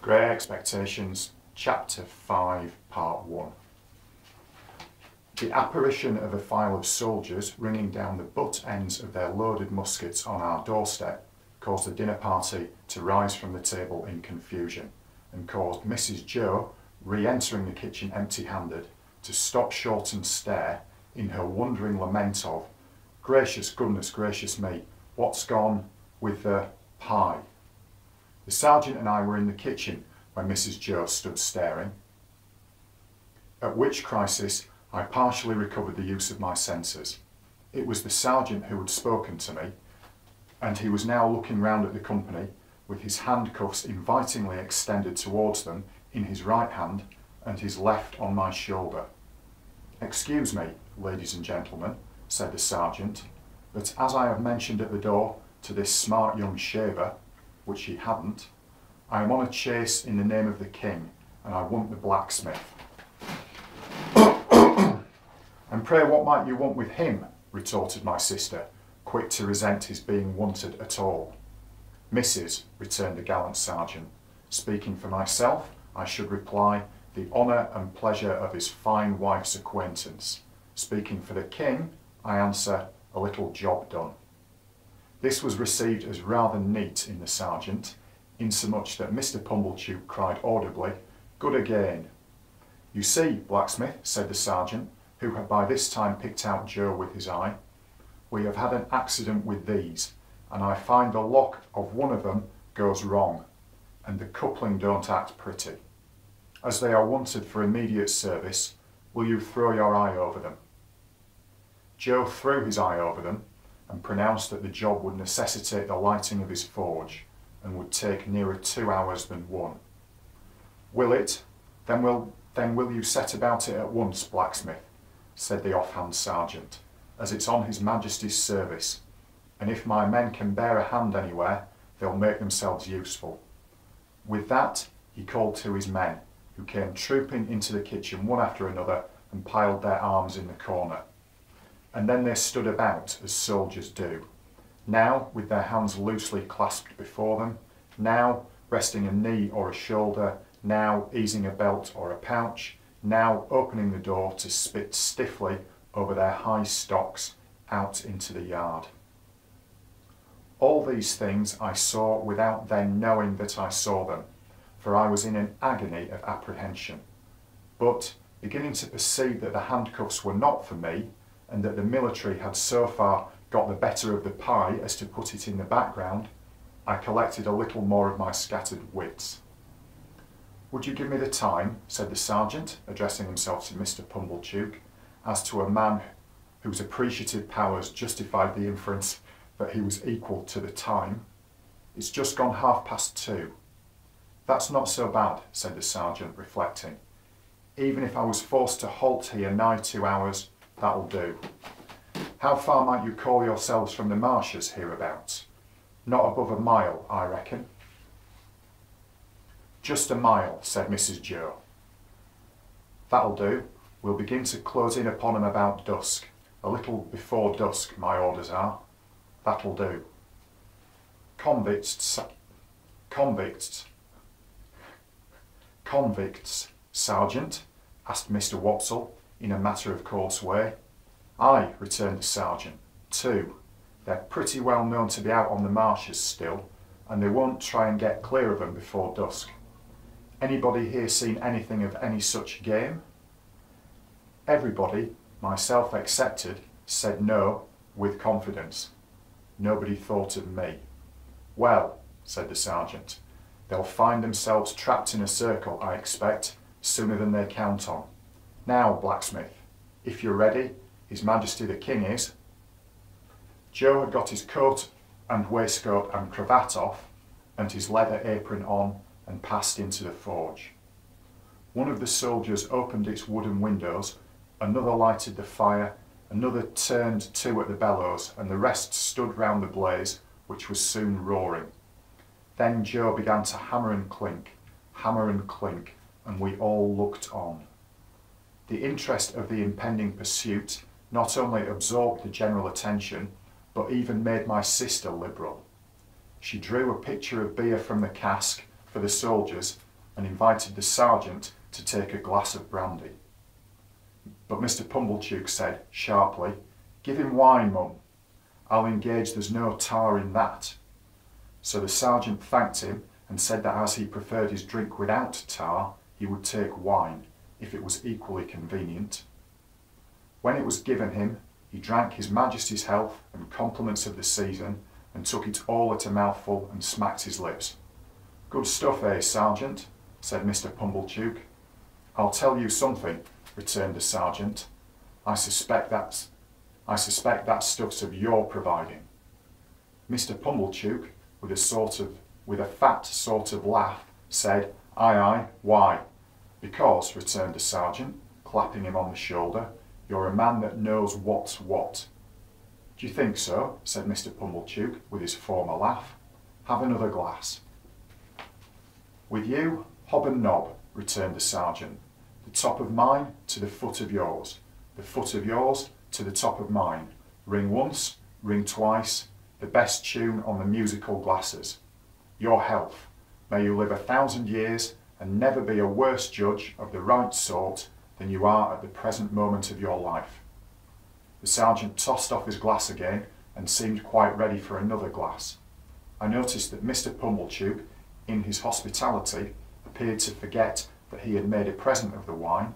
Great Expectations, Chapter 5, Part 1. The apparition of a file of soldiers ringing down the butt ends of their loaded muskets on our doorstep caused the dinner party to rise from the table in confusion and caused Mrs. Joe, re-entering the kitchen empty-handed, to stop short and stare in her wondering lament of, "Gracious goodness gracious me, what's gone with the pie?" The sergeant and I were in the kitchen when Mrs. Joe stood staring, at which crisis I partially recovered the use of my senses. It was the sergeant who had spoken to me, and he was now looking round at the company with his handcuffs invitingly extended towards them in his right hand and his left on my shoulder. "Excuse me, ladies and gentlemen," said the sergeant, "but as I have mentioned at the door to this smart young shaver," which he hadn't, "I am on a chase in the name of the king, and I want the blacksmith." "And pray what might you want with him?" retorted my sister, quick to resent his being wanted at all. "Mrs," returned the gallant sergeant, "speaking for myself, I should reply, the honour and pleasure of his fine wife's acquaintance. Speaking for the king, I answer, a little job done." This was received as rather neat in the sergeant, insomuch that Mr. Pumblechook cried audibly, "Good again." "You see, blacksmith," said the sergeant, who had by this time picked out Joe with his eye, "we have had an accident with these, and I find the lock of one of them goes wrong, and the coupling don't act pretty. As they are wanted for immediate service, will you throw your eye over them?" Joe threw his eye over them, and pronounced that the job would necessitate the lighting of his forge, and would take nearer 2 hours than 1. "Will it? Then will you set about it at once, blacksmith," said the offhand sergeant, "as it's on His Majesty's service, and if my men can bear a hand anywhere, they'll make themselves useful." With that, he called to his men, who came trooping into the kitchen one after another and piled their arms in the corner. And then they stood about as soldiers do, now with their hands loosely clasped before them, now resting a knee or a shoulder, now easing a belt or a pouch, now opening the door to spit stiffly over their high stocks out into the yard. All these things I saw without then knowing that I saw them, for I was in an agony of apprehension. But, beginning to perceive that the handcuffs were not for me, and that the military had so far got the better of the pie as to put it in the background, I collected a little more of my scattered wits. "Would you give me the time?" said the sergeant, addressing himself to Mr. Pumblechook, as to a man whose appreciative powers justified the inference that he was equal to the time. "It's just gone 2:30. "That's not so bad," said the sergeant, reflecting. "Even if I was forced to halt here nigh 2 hours, that'll do. How far might you call yourselves from the marshes hereabouts? Not above a mile, I reckon." "Just a mile," said Mrs. Joe. "That'll do. We'll begin to close in upon 'em about dusk. A little before dusk, my orders are. That'll do." Convicts, sergeant?" asked Mr. Wopsle, in a matter-of-course way. "Aye," returned the sergeant, "2. They're pretty well known to be out on the marshes still, and they won't try and get clear of them before dusk. Anybody here seen anything of any such game?" Everybody, myself excepted, said no, with confidence. Nobody thought of me. "Well," said the sergeant, "they'll find themselves trapped in a circle, I expect, sooner than they count on. Now, blacksmith, if you're ready, His Majesty the King is." Joe had got his coat and waistcoat and cravat off, and his leather apron on, and passed into the forge. One of the soldiers opened its wooden windows, another lighted the fire, another turned to at the bellows, and the rest stood round the blaze, which was soon roaring. Then Joe began to hammer and clink, and we all looked on. The interest of the impending pursuit not only absorbed the general attention, but even made my sister liberal. She drew a pitcher of beer from the cask for the soldiers and invited the sergeant to take a glass of brandy. But Mr. Pumblechook said sharply, "Give him wine, Mum. I'll engage there's no tar in that." So the sergeant thanked him and said that as he preferred his drink without tar, he would take wine, if it was equally convenient. When it was given him, he drank His Majesty's health and compliments of the season, and took it all at a mouthful and smacked his lips. "Good stuff, eh, Sergeant?" said Mr. Pumblechook. "I'll tell you something," returned the sergeant. I suspect that stuff's of your providing." Mr. Pumblechook, with a fat sort of laugh, said, "Aye, aye, why?" "Because," returned the sergeant, clapping him on the shoulder, "you're a man that knows what's what." "Do you think so?" said Mr. Pumblechook, with his former laugh. "Have another glass." "With you, hob and nob," returned the sergeant. "The top of mine to the foot of yours, the foot of yours to the top of mine. Ring once, ring twice, the best tune on the musical glasses. Your health. May you live 1,000 years and never be a worse judge of the right sort than you are at the present moment of your life." The sergeant tossed off his glass again and seemed quite ready for another glass. I noticed that Mr. Pumblechook, in his hospitality, appeared to forget that he had made a present of the wine,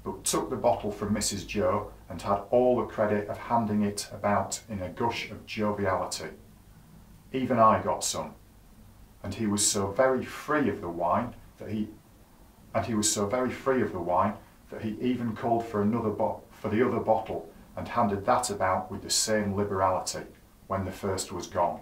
but took the bottle from Mrs. Joe and had all the credit of handing it about in a gush of joviality. Even I got some, and he was so very free of the wine that he even called for the other bottle and handed that about with the same liberality when the first was gone.